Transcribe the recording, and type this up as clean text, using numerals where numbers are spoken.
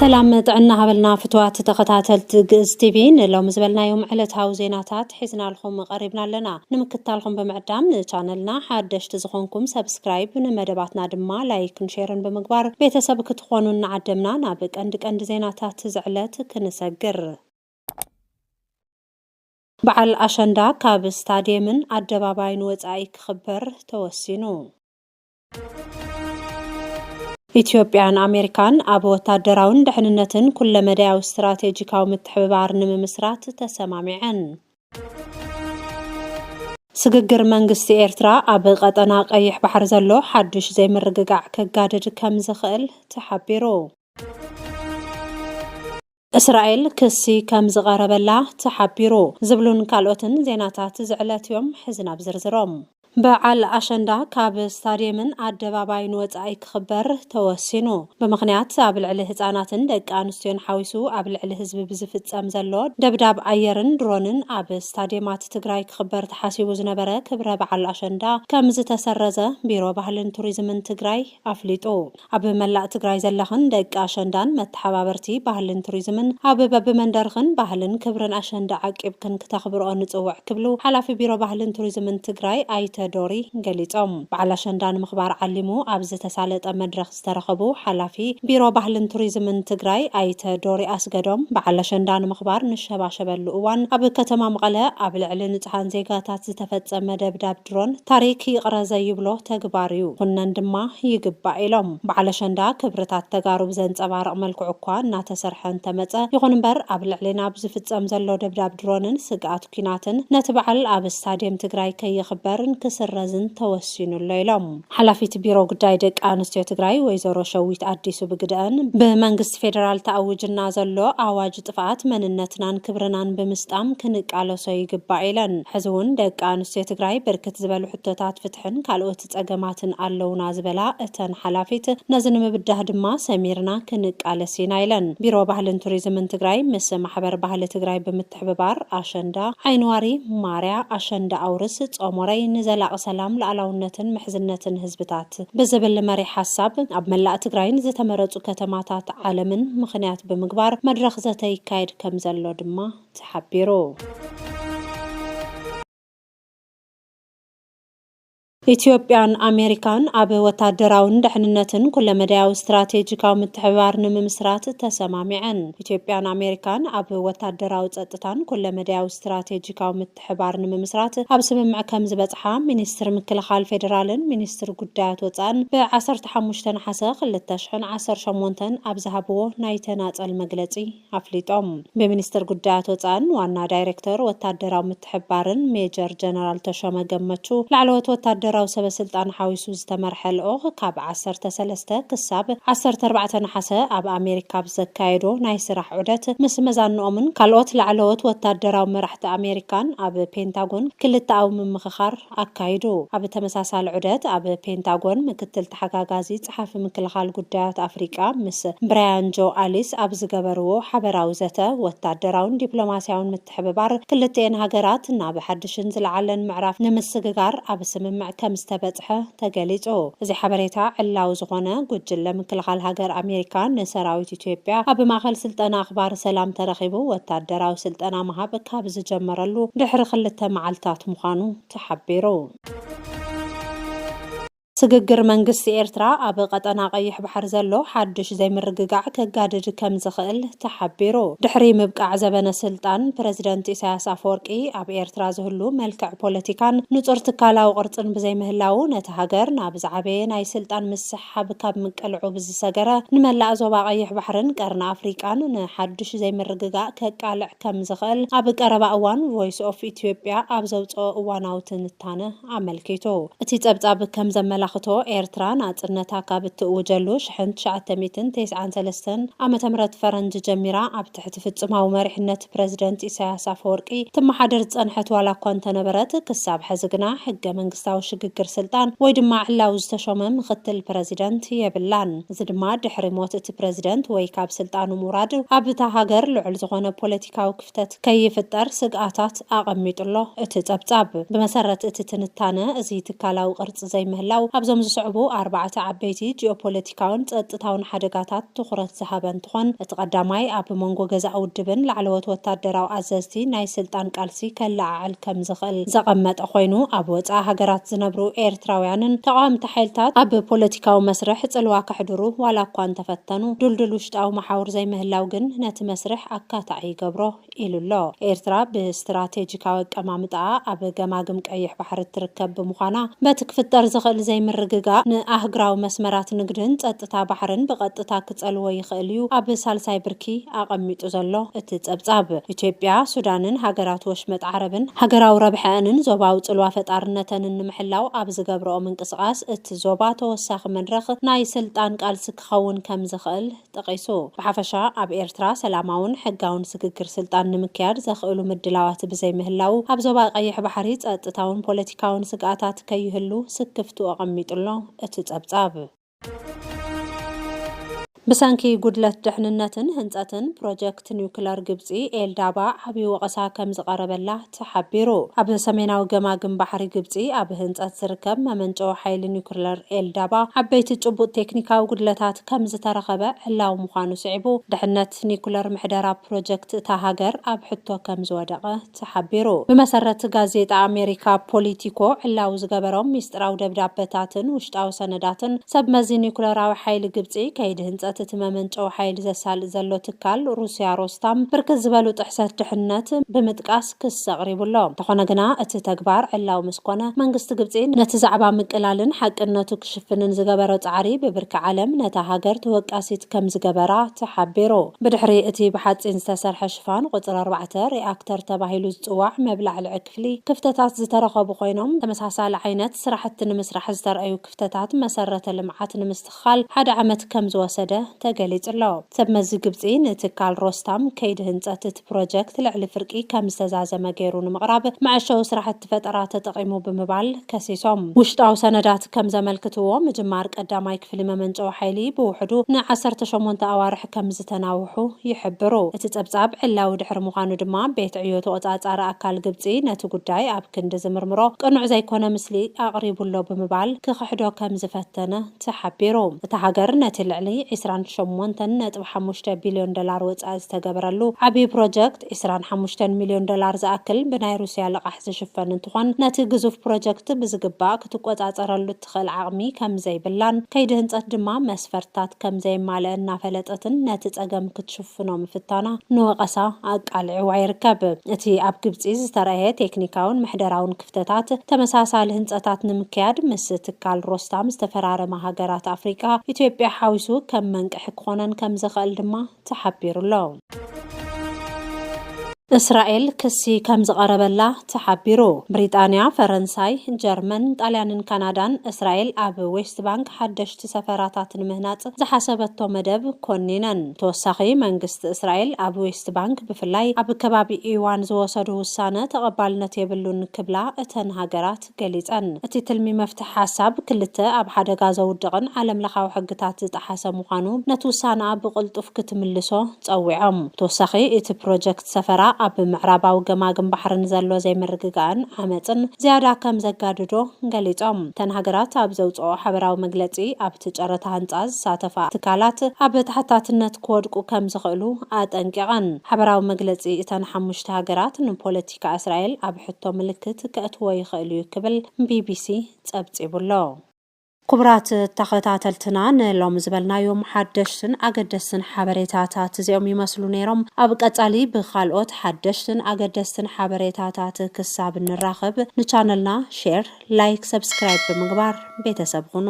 سلام طعنا هبلنا فتوات تخطاتلت جز تيفين لو مزبلنا يوم علتها وزيناتات حزنا لكم قريبنا لنا نمكتالكم بمعدام چانلنا حادش تزخونكم سبسكرايب نمدباتنا دما لايك نشيرن بمقبار بيتساب كتخونون نعدمنا نابك اند زيناتات زعلت كنسقر بعل أشندا كاب ستاديمن عدباباين وزعي كخبر توسينو ኢትዮጵያን አሜሪካን አብ ወታደራውን ደህንነትን ኩለ መዳያው ስትራቴጂካው ምትሕብባር ንምስራት ተሰማሚዐን ስግግር መንግስቲ ኤርትራ አብ ቀጠና ቀይሕ ባሕር ዘሎ ሓድሽ ዘይምርግጋዕ ከጋድድ ከም ዝኽእል ተሓቢሩ እስራኤል ክሲ ከም ዝቀረበላ ተሓቢሩ ዝብሉን ካልኦትን ዜናታት ዝዕለትዮም ሕዝና ብዝርዝሮም بعل أشندا كاب ستاديمن عدباباين وزعي كخبر توسينو بمخنيات عبل عليه زاناتن دق أنستيون حاويسو عبل عليه حزب بزفت أمزلود دبداب عيرن درونن عب ستاديمات تقراي كخبر تحاسيبو زنبرا كبرا بعل أشندا كامز تسرزة بيرو بحلن توريزمن تقراي أفليتو عب ملاء تقراي زلخن دق أشندان متحبابرتي بحلن توريزمن عب باب مندرخن بحلن كبرن أشندا عقب كن كتخبرو نصوع كبلو حلافي بيرو بحلن توريزمن تقراي أيت دوري قليتهم بعل شندان مخبار علمو أبز تسالت مدرخ استرخبو حلافي بيرو بحلن توريزمن تقراي أيت دوري أسقدهم بعل شندان مخبار نشبا شبال لؤوان أب كتما مغلاء أبل علن تحان زيقاتات زتفت مدبداب درون تاريكي غرازي يبلو تقباريو خنان دما يقبع إلهم بعل شندا كبرتات تقارب زنت أبار أمالكو عقوان ناتسرحان تمتا يخون بر أبل علن أبزفت أمزلو دبداب درونن سقاتو كيناتن نتبعل أب ستاديم تقراي كي يخبرن كسرزن توسينو الليلم حلافيت بيرو قداي دق أنستيو تقراي ويزورو شويت أديسو بقدان بمنقست فيدرال تأوجنا زلو أواج طفات مننتنان كبرنان بمستام كنك على سوي قبائلن حزون دق أنستيو تقراي بركت زبالو حتوتات فتحن كالوت تأقماتن ألونا زبلا اتن حلافيت نزن مبده دما سميرنا كنك على سينايلن بيرو بحلن توريزمن تقراي مس محبر بحل تقراي بمتحببار أشندا عينواري ماريا أشندا أورس أموري نزل سلام لعلاونتن محزنتن هزبتات بزبل مري حساب أب ملاء تقراين زتمرزو كتماتات عالمن مخنيات بمقبار مدرخ زتي كايد كمزلو دما تحبيرو ኢትዮጵያን አሜሪካን አብ ወታደራውን ደህንነትን ኩለ መዳያው ስትራቴጂካው ምትሕብባር ንምስራት ተሰማሚዐን ኢትዮጵያን አሜሪካን አብ ወታደራው ጸጥታን ኩለ መዳያው ስትራቴጂካው ምትሕብባር ንምስራት አብ ስምምዕ ከም ዝበጽሓ ሚኒስትር ምክልኻል ፌደራልን ሚኒስትር ጉዳያት ወጻን ብ15 ነሐሰ 2018 አብ ዝሃብዎ ናይ ተናጸል መግለጺ አፍሊጦም በሚኒስትር ጉዳያት ወጻን ዋና ዳይሬክተር ወታደራው ምትሕብባርን ሜጀር ጀነራል ተሾመ ገመቹ ላዕለወት ወታደራው سب سلطان حويسوز تمرحل أوه كاب 13 كساب 14 نحسة أب أمريكا بزكايدو نايس راح عدت مسمزان نؤمن كالوت لعلوت وتدراو مرحت أمريكان أب بينتاغون كل التعاون من مخخر أكايدو أب تمساسال عدت أب بينتاغون مكتل تحقاقازي صحف مكلخال قدات أفريقيا مس برايان جو أليس أب زقبرو حبراوزته وتدراون دبلوماسيون متحببار كل التين هاجرات ناب حدشن زلعلن معرف نمسققار أب سممع كمستبصحه تغليصو እዚ ሓበሬታ ዕላው ዝኾነ ጉጅለ ምክልኻል ሃገር ኣሜሪካን ንሰራዊት ኢትዮጵያ ኣብ ማእኸል ስልጠና ኣኽባር ሰላም ተረኺቡ ወታደራዊ ስልጠና መሃብ ካብ ዝጀመረሉ ድሕሪ 2 መዓልታት ምዃኑ ተሓቢሩ سجگر منگستی إرترا أب قطعنا قیح بحر زلو حدش زي مرققع كقادر كم زخل تحبيرو دحري مبقع زبان سلطان برزيدنت إساياس أفورقي أب إرترا زهلو ملكع بوليتيكان نطور تكالاو قرطن بزي مهلاو نتهاجر نابز عبين أي سلطان مسحب كاب مقلعو بزي سجرة نملا زوبا قيح بحرن كارنا أفريقان نحدش زي مرققع كقالع كم زخل أب قربا أوان voice of Ethiopia أب زوج أواناو تنتانه عمل كيتو اتيت أب كم زملا خطو إيرتران أترنتا كابت وجلوش حنت شعتميتن 93 عام تمرت فرنج جميرة أبتحت في التسمع ومرحنة بريزيدنت إساياس أفورقي تم حدرت أنحت ولا كونت نبرت كساب حزقنا حق من قستاو شققر سلطان ويدما علاوز تشومم خط البريزيدنت يبلان زد ما دحري موت بريزيدنت ويكاب سلطان مراد أبتا هاجر لعل زغونة بوليتيكاو كفتت كيف الدار سقاطات أقميت الله اتتبتاب بمسرة اتتنتانة زي تكالاو قرص زي مهلاو ኣብዞም ዝስዕቡ 4 ዓበይቲ ጂኦፖለቲካውን ጸጥታውን ሓደጋታት ትኹረት ዝሃበ እንትኾን እቲ ቀዳማይ ኣብ መንጎ ገዛእ ውድብን ላዕለዎት ወታደራዊ ኣዘዝቲ ናይ ስልጣን ቃልሲ ከለዓዕል ከም ዝኽእል ዘቐመጠ ኮይኑ ኣብ ወፃኢ ሃገራት ዝነብሩ ኤርትራውያንን ተቃዋምቲ ሓይልታት ኣብ ፖለቲካዊ መስርሕ ጽልዋ ከሕድሩ ዋላ እኳ እንተፈተኑ ድልድል ውሽጣዊ መሓውር ዘይምህላው ግን ነቲ መስርሕ ኣካታዒ ይገብሮ ኢሉሎ ኤርትራ ብስትራቴጂካዊ ኣቀማምጣ ኣብ ገማግም ቀይሕ ባሕሪ ትርከብ ብምዃና በቲ ክፍጠር ዝኽእል ዘይምርግጋእ ንኣህግራዊ መስመራት ንግድን ጸጥታ ባሕርን ብቐጥታ ክጸልዎ ይኽእል እዩ ኣብ ሳልሳይ ብርኪ ኣቐሚጡ ዘሎ እቲ ጸብጻብ ኢትዮጵያ ሱዳንን ሃገራት ወሽመጥ ዓረብን ሃገራዊ ረብሐንን ዞባዊ ጽልዋ ፈጣርነትን ንምሕላው ኣብ ዝገብረኦ ምንቅስቓስ እቲ ዞባ ተወሳኺ መድረኽ ናይ ስልጣን ቃልሲ ክኸውን ከም ዝኽእል ጠቒሱ ብሓፈሻ ኣብ ኤርትራ ሰላማውን ሕጋውን ስግግር ስልጣን ንምክያድ ዘኽእሉ ምድላዋት ብዘይምህላው ኣብ ዞባ ቀይሕ ባሕሪ ጸጥታውን ፖለቲካውን ስግኣታት ከይህሉ ስክፍቱ ኣቐሚጡሎ እቲ ጸብጻብ ብሰንኪ ጉድለት ድሕንነትን ህንፀትን ፕሮጀክት ኒውክለር ግብፂ ኤልዳባ ዓብዪ ወቐሳ ከም ዝቐረበላ ተሓቢሩ ኣብ ሰሜናዊ ገማግም ባሕሪ ግብፂ ኣብ ህንፀት ዝርከብ መመንጨዊ ሓይሊ ኒውክለር ኤልዳባ ዓበይቲ ጭቡጥ ቴክኒካዊ ጉድለታት ከም ዝተረኸበ ዕላው ምዃኑ ስዒቡ ድሕነት ኒውክለር ምሕደራ ፕሮጀክት እታ ሃገር ኣብ ሕቶ ከም ዝወደቐ ተሓቢሩ ብመሰረት ጋዜጣ ኣሜሪካ ፖሊቲኮ ዕላው ዝገበሮም ሚስጥራዊ ደብዳቤታትን ውሽጣዊ ሰነዳትን ሰብ መዚ ኒውክለራዊ ሓይሊ ግብፂ ከይዲ ህንፀት እቲ መመንጨዊ ሓይሊ ዘሳልጥ ዘሎ ትካል ሩስያ ሮስታም ብርክት ዝበሉ ጥሕሰት ድሕነት ብምጥቃስ ክስ ኣቕሪቡሎ እንተኾነ ግና እቲ ተግባር ዕላው ምስ ኮነ መንግስቲ ግብፂ ነቲ ዛዕባ ምቅላልን ሓቅነቱ ክሽፍንን ዝገበሮ ፃዕሪ ብብርኪ ዓለም ነታ ሃገር ተወቃሲት ከም ዝገበራ ተሓቢሩ ብድሕሪ እቲ ብሓፂን ዝተሰርሐ ሽፋን ቁፅሪ 4 ሪኣክተር ተባሂሉ ዝፅዋዕ መብላዕ ልዒ ክፍሊ ክፍተታት ዝተረኸቡ ኮይኖም ተመሳሳሊ ዓይነት ስራሕቲ ንምስራሕ ዝተረኣዩ ክፍተታት መሰረተ ልምዓት ንምስትኽኻል 1 ዓመት ከም ዝወሰደ ተገሊጹሎ ሰብ መዚ ግብፂ ንትካል ሮስታም ከይዲ ህንፀት እቲ ፕሮጀክት ልዕሊ ፍርቂ ከም ዝተዛዘመ ገይሩ ንምቕራብ ማዕሸው ስራሕቲ ፈጠራ ተጠቒሙ ብምባል ከሲሶም ውሽጣዊ ሰነዳት ከም ዘመልክትዎ ምጅማር ቀዳማይ ክፍሊ መመንጨዊ ሓይሊ ብውሕዱ ን18 ኣዋርሕ ከም ዝተናውሑ ይሕብሩ እቲ ጸብጻብ ዕላዊ ድሕሪ ምዃኑ ድማ ቤት ዕዮ ተቆጻጻሪ ኣካል ግብፂ ነቲ ጉዳይ ኣብ ክንዲ ዝምርምሮ ቅኑዕ ዘይኮነ ምስሊ ኣቕሪቡሎ ብምባል ክኽሕዶ ከም ዝፈተነ ተሓቢሩ እታ ሃገር ነቲ ልዕሊ 28.5 ቢልዮን ዶላር ወጻኢ ዝተገበረሉ ዓብዪ ፕሮጀክት 25 ሚልዮን ዶላር ዝኣክል ብናይ ሩስያ ልቓሕ ዝሽፈን እንትኾን ነቲ ግዙፍ ፕሮጀክት ብዝግባእ ክትቆጻጸረሉ ትኽእል ዓቕሚ ከም ዘይብላን ከይዲ ህንፀት ድማ መስፈርትታት ከም ዘይማልአ እናፈለጠትን ነቲ ጸገም ክትሽፍኖ ምፍታና ንወቐሳ ኣቃልዕዋ ይርከብ እቲ ኣብ ግብፂ ዝተረኣየ ቴክኒካውን ምሕደራውን ክፍተታት ተመሳሳሊ ህንፀታት ንምክያድ ምስ ትካል ሮስታም ዝተፈራረመ ሃገራት ኣፍሪቃ ኢትዮጵያ ሓዊሱ ከም መንቅሕ ክኾነን ከም ዝኽእል ድማ ተሓቢሩሎ እስራኤል ክሲ ከም ዝቐረበላ ተሓቢሩ ብሪጣንያ ፈረንሳይ ጀርመን ጣልያንን ካናዳን እስራኤል ኣብ ዌስት ባንክ ሓደሽቲ ሰፈራታት ንምህናጽ ዝሓሰበቶ መደብ ኮኒነን ተወሳኺ መንግስቲ እስራኤል ኣብ ዌስት ባንክ ብፍላይ ኣብ ከባቢ ኢዋን ዝወሰዱ ውሳነ ተቐባልነት የብሉን ክብላ እተን ሃገራት ገሊፀን እቲ ትልሚ መፍትሒ ሓሳብ ክልተ ኣብ ሓደጋ ዘውድቕን ዓለም ለኻዊ ሕግታት ዝጠሓሰ ምዃኑ ነቲ ውሳነ ብቕልጡፍ ክትምልሶ ፀዊዖም ተወሳኺ እቲ ፕሮጀክት ሰፈራ ኣብ ምዕራባዊ ገማግም ባሕርን ዘሎ ዘይምርግጋእን ዓመፅን ዝያዳ ከም ዘጋድዶ ገሊፆም ተን ሃገራት ኣብ ዘውፅኦ ሓበራዊ መግለፂ ኣብቲ ጨረታ ህንፃ ዝሳተፋ ትካላት ኣብ ተሓታትነት ክወድቁ ከም ዝኽእሉ ኣጠንቂቐን ሓበራዊ መግለፂ እተን 5 ሃገራት ንፖለቲካ እስራኤል ኣብ ሕቶ ምልክት ከእትዎ ይኽእሉ ክብል ቢቢሲ ጸብጺቡሎ ክቡራት ተኸታተልትና ንሎም ዝበልናዮም ሓደሽትን ኣገደስትን ሓበሬታታት እዚኦም ይመስሉ ነይሮም ኣብ ቀጻሊ ብኻልኦት ሓደሽትን ኣገደስትን ሓበሬታታት ክሳብ ንራኸብ ንቻነልና ሼር ላይክ ሰብስክራይብ ብምግባር ቤተሰብ ሁኑ